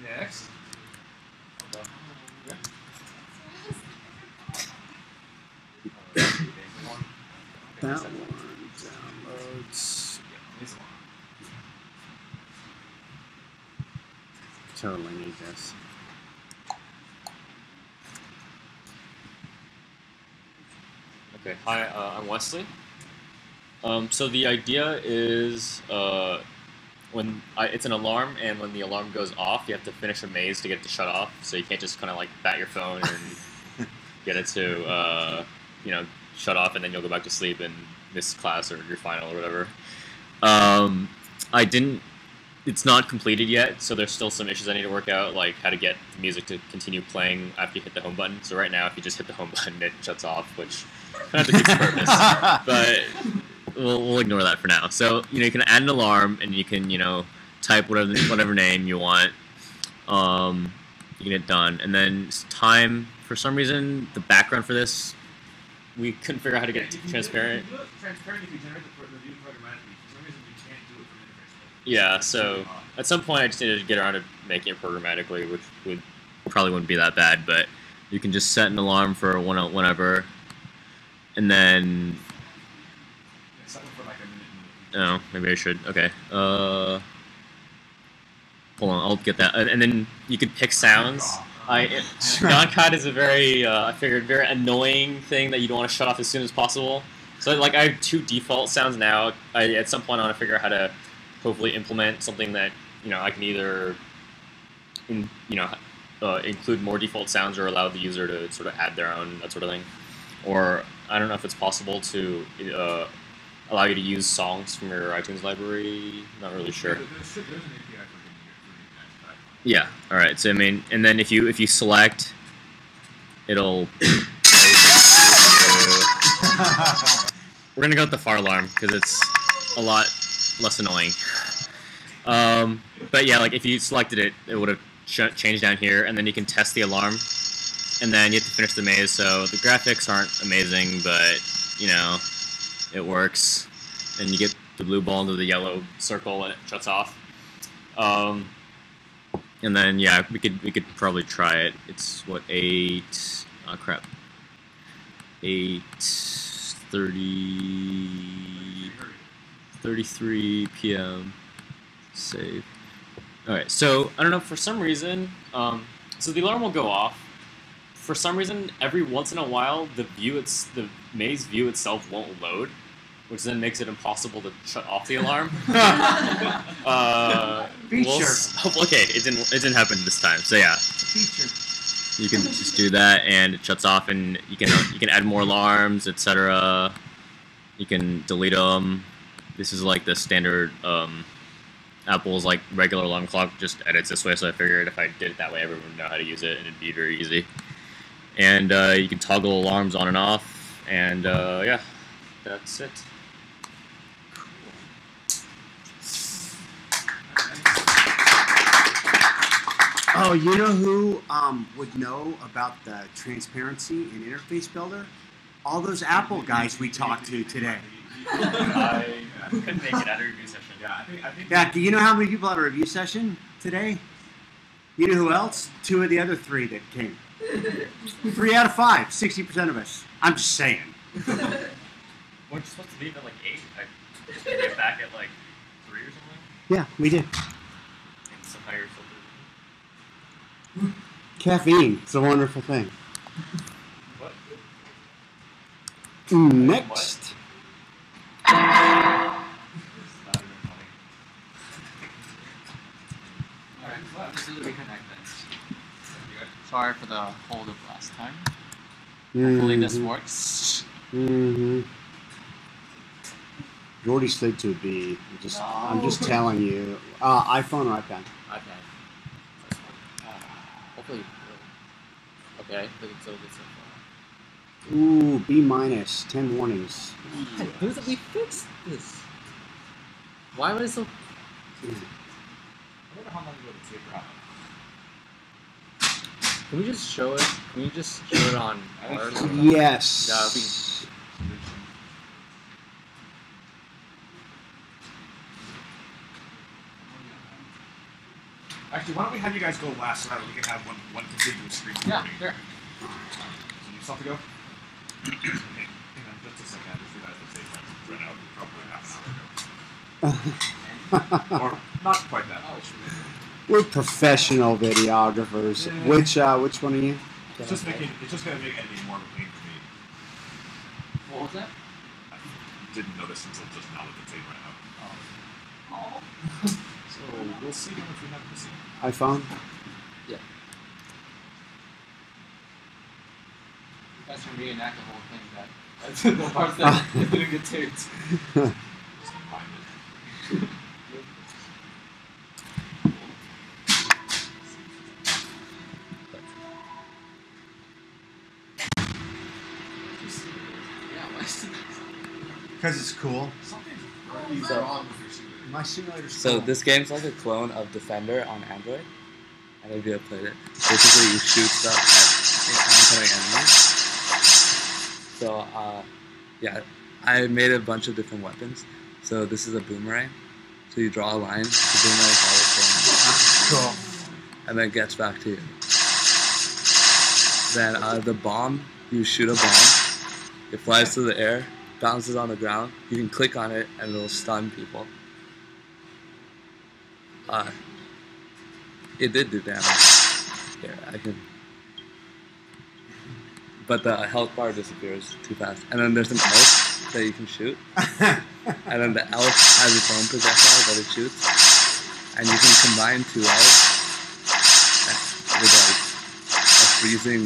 Next. That one downloads. Totally need this. Okay, hi, I'm Wesley. So the idea is it's an alarm, and when the alarm goes off, you have to finish a maze to get it to shut off. So you can't just kind of like bat your phone and get it to shut off, and then you'll go back to sleep and miss class or your final or whatever. It's not completed yet, so there's still some issues I need to work out, like how to get the music to continue playing after you hit the home button. So right now, if you just hit the home button, it shuts off, which kind of defeats the purpose. But we'll ignore that for now. So you can add an alarm, and you can type whatever name you want. You can get it done, and then time. For some reason, the background for this, we couldn't figure out how to get it transparent. You can do it transparent if you generate the view programmatically. For some reason, you can't do it from interface. Yeah, so at some point I just needed to get around to making it programmatically, which probably wouldn't be that bad, but you can just set an alarm for whenever, and then... Oh, maybe I should. Okay. Hold on, I'll get that. And then you can pick sounds. Non-cut is a very, very annoying thing that you don't want to shut off as soon as possible. So like I have 2 default sounds now. At some point I want to figure out how to hopefully implement something that I can either include more default sounds or allow the user to sort of add their own, that sort of thing. Or I don't know if it's possible to allow you to use songs from your iTunes library. Not really sure. Yeah. All right. So and then if you select, it'll. We're gonna go with the fire alarm because it's a lot less annoying. But yeah, like if you selected it, it would have change down here, and then you can test the alarm, and then you have to finish the maze. So the graphics aren't amazing, but you know, it works. And you get the blue ball into the yellow circle, and it shuts off. And then yeah, we could probably try it. It's what 8:33 p.m. Save. All right. So I don't know. For some reason, so the alarm will go off. For some reason, every once in a while, the maze view itself won't load, which then makes it impossible to shut off the alarm. Okay, it didn't happen this time. So yeah, you can just do that, and it shuts off, and you can add more alarms, etc. You can delete them. This is like the standard Apple's like regular alarm clock, just edits this way. So I figured if I did it that way, everyone would know how to use it, and it'd be very easy. And you can toggle alarms on and off, and yeah, that's it. Oh, you know who would know about the transparency and interface builder? All those Apple guys we talked to today. I couldn't make it at a review session. Yeah, do you know how many people had a review session today? You know who else? 2 of the other 3 that came. 3 out of 5, 60% of us. I'm just saying. Weren't you supposed to leave at like 8? I just get back at like 3 or something? Yeah, we did. And somehow you're still Caffeine, it's a wonderful thing. What? Next. Alright, this is the reconnect then. Sorry for the hold of last time. Hopefully this works. Jordy slid to a B. I'm just telling you. iPhone or iPad? iPad. Hopefully. Okay, looking so good so far. Ooh, B minus. 10 warnings. We fixed this. Why was it so? I wonder how long ago the taper happened. Can we just show it? Can you just show it on ours? Yes. Actually, why don't we have you guys go last so that we can have one contiguous screen? Yeah, sure. So you still have to go? Hang on just a second. I just realized the save time ran out probably half an hour ago. Or not quite that much. We're professional videographers. Yeah. Which one are you? It's just going to make editing more of a pain for me. What was that? I didn't notice until just now that the tape ran out. Oh. So we'll see them if we have to see. iPhone? Yeah. You guys can reenact the whole thing. That's the parts that didn't get taped. Just find it. Because it's cool. My simulator's So cool. this game's like a clone of Defender on Android. I don't know if you have played it. Basically, you shoot stuff at oncoming enemies. So, yeah, I made a bunch of different weapons. So this is a boomerang. So you draw a line, the boomerang follows the line. Cool. And then it gets back to you. Then the bomb, you shoot a bomb. It flies through the air, bounces on the ground. You can click on it, and it'll stun people. It did do damage. Here, I can. But the health bar disappears too fast. And then there's an elf that you can shoot. And then the elf has its own projectile that it shoots. And you can combine 2 elves with like a freezing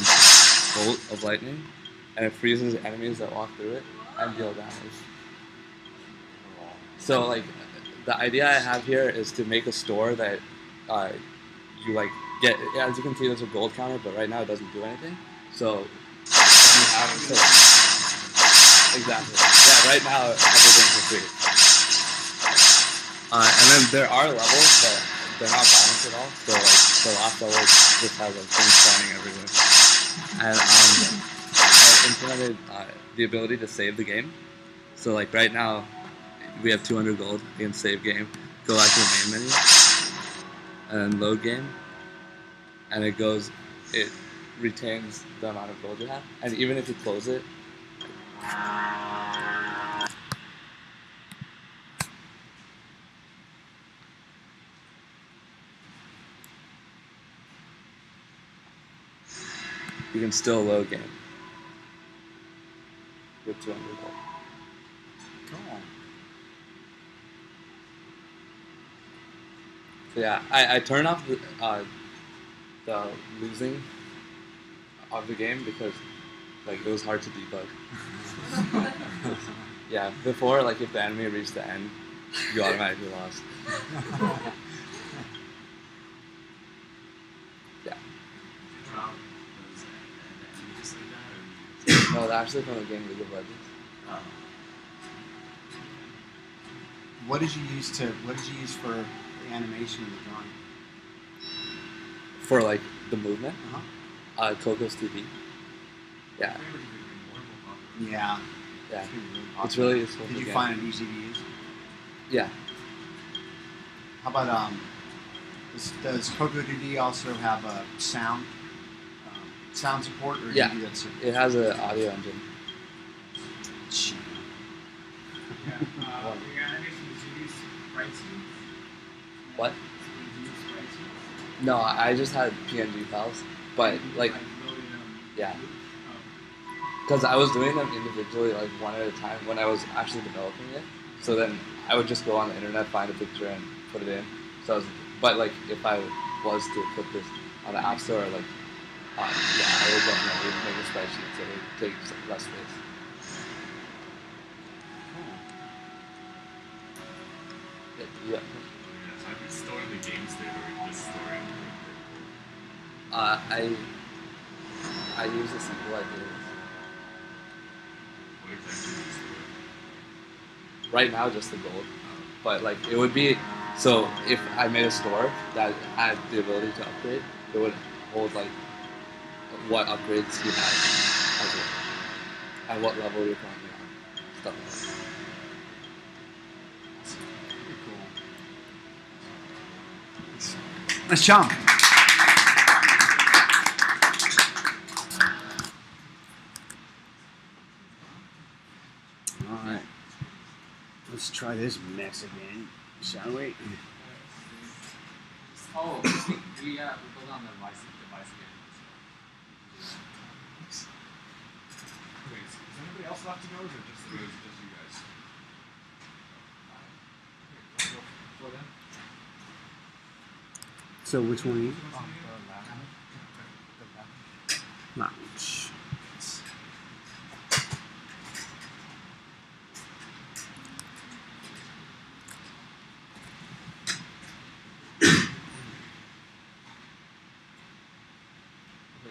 bolt of lightning. And it freezes enemies that walk through it and deal damage. So like, the idea I have here is to make a store that you like get. As you can see, there's a gold counter, but right now it doesn't do anything. So you have exactly. Yeah, right now everything's for free. And then there are levels, but they're not balanced at all. So like So afterwards, just has like things flying everywhere. And I implemented the ability to save the game. So like right now, we have 200 gold. You can save game, go back to the main menu, and then load game, and it retains the amount of gold you have. And even if you close it, you can still load game with 200 gold. Cool. So yeah, I turn off the losing of the game because like it was hard to debug. Yeah, before like if the enemy reached the end, you automatically lost. Yeah. No, they're actually from the game League of Legends. What did you use for the animation of the drawing? For like the movement? Uh-huh. Coco's 2D. Yeah. Yeah. Yeah. Really It's really useful. Did you again. find it easy to use? Yeah. How about does Coco 2D also have a sound support, or do Yeah. you do that too? It has an audio engine. What? No, I just had PNG files, but like, yeah, because I was doing them individually, like one at a time when I was actually developing it. So then I would just go on the internet, find a picture, and put it in. But like if I was to put this on the App Store, like, yeah, I would definitely make a spreadsheet so it would take less space. Yeah. So I've been storing the game state or just storing. I use a simple idea. What exactly do you store? Right now, just the gold. But like it would be so if I made a store that had the ability to upgrade, it would hold like what upgrades you have as well, and what level you're currently on, stuff like that. Nice job. All right. Let's try this mess again, shall we? Oh, we built on the device again. Wait, is anybody else left to go, or is it just you guys? Okay, go for them. So which one are you? Lounge.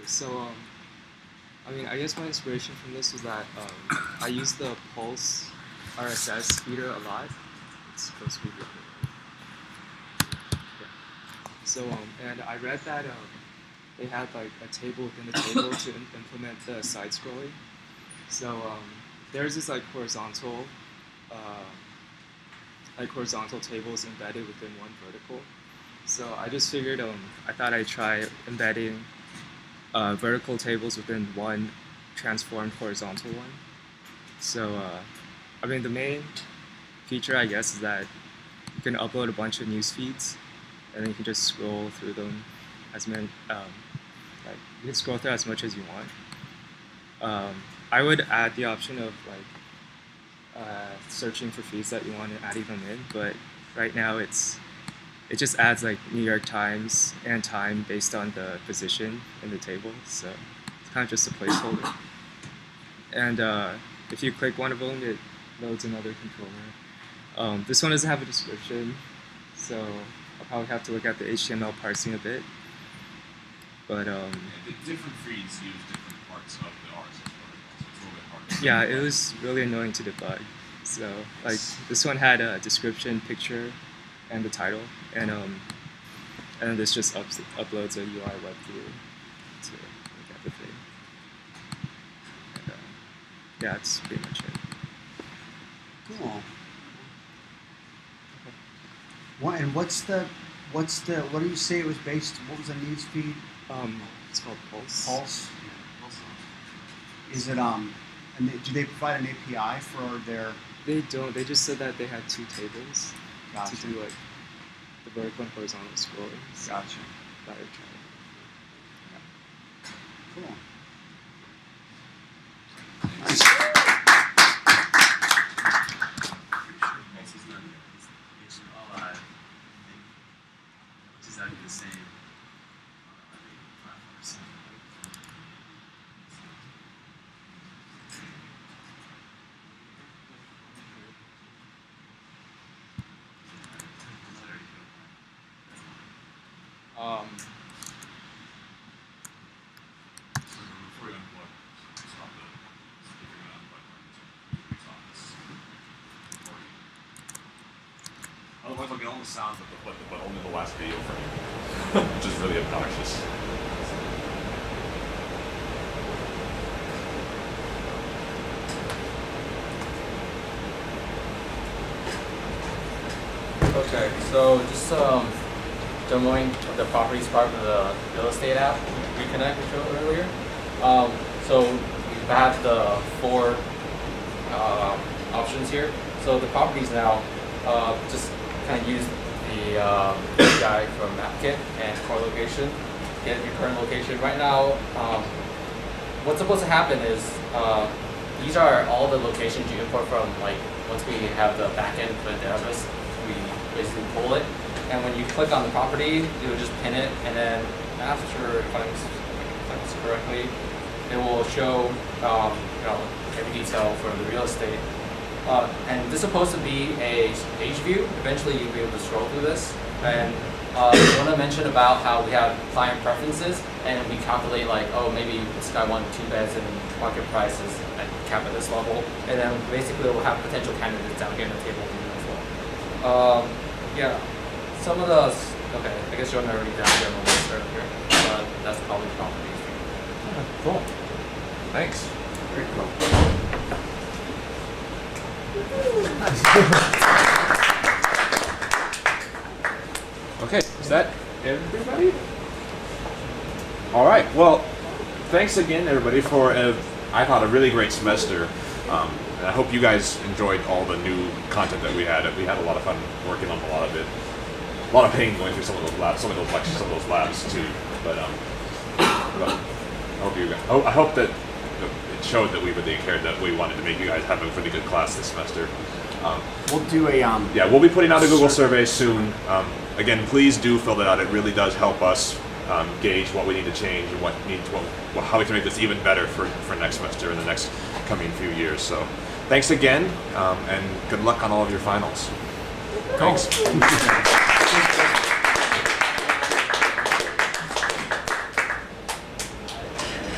So, I mean, I guess my inspiration from this was that I use the Pulse RSS feeder a lot. It's supposed to be good. Yeah. So, and I read that they had like a table within the table to implement the side scrolling. So there's this like horizontal tables embedded within one vertical. So I just figured I thought I'd try embedding vertical tables within one transformed horizontal one. So, I mean, the main feature, I guess, is that you can upload a bunch of news feeds, and then you can just scroll through them as many, like you can scroll through as much as you want. I would add the option of like searching for feeds that you want and adding them in, but right now it just adds like New York Times and time based on the position in the table, so it's kind of just a placeholder. And if you click one of them, it loads another controller. This one doesn't have a description, so I'll probably have to look at the HTML parsing a bit. But the different feeds use different parts of the RSS protocol, so it's a little bit harder. yeah, it was really annoying to debug. So like this one had a description, picture, and the title, and and this just uploads a UI web view to look at the thing. And, yeah, that's pretty much it. Cool. And what's the what do you say it was based? What was the news feed? It's called Pulse. Pulse. Is it and do they provide an API for their? They don't. They just said that they had 2 tables Gotcha. to do like the vertical and horizontal scrolling. So Gotcha. that would try. Cool. Exactly the same. Otherwise, I'll get all the sound, but only the last video frame, which is really obnoxious. Okay, so just demoing the properties part of the real estate app, Reconnect, we showed earlier. So we have the 4 options here. So the properties now just kind of use the API from MapKit and core location, get your current location. Right now, what's supposed to happen is these are all the locations you import from, like, once we have the backend for the database, we basically pull it. And when you click on the property, it will just pin it, and then after, if I'm this correctly, it will show every detail for the real estate. And this is supposed to be a page view. Eventually, you'll be able to scroll through this. And I want to mention about how we have client preferences, and we calculate like, oh, maybe this guy wanted 2 beds and market price is cap at this level, and then basically we'll have potential candidates down here in the table as well. Yeah, some of the okay, I guess you're already down here on the list earlier, but that's probably the properties. Cool. Thanks. Very cool. Okay, is that everybody? All right. Well, thanks again, everybody, for I thought a really great semester. And I hope you guys enjoyed all the new content that we had. We had a lot of fun working on a lot of it. A lot of pain going through some of those labs, some of those lectures, some of those labs too. But I hope that it showed that we really cared, that we wanted to make you guys have a pretty good class this semester. We'll do a yeah, we'll be putting out a Google survey soon. Again, please do fill that out. It really does help us gauge what we need to change and how we can make this even better for next semester and the next coming few years. So, thanks again, and good luck on all of your finals. Thanks.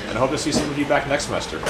And I hope to see some of you back next semester.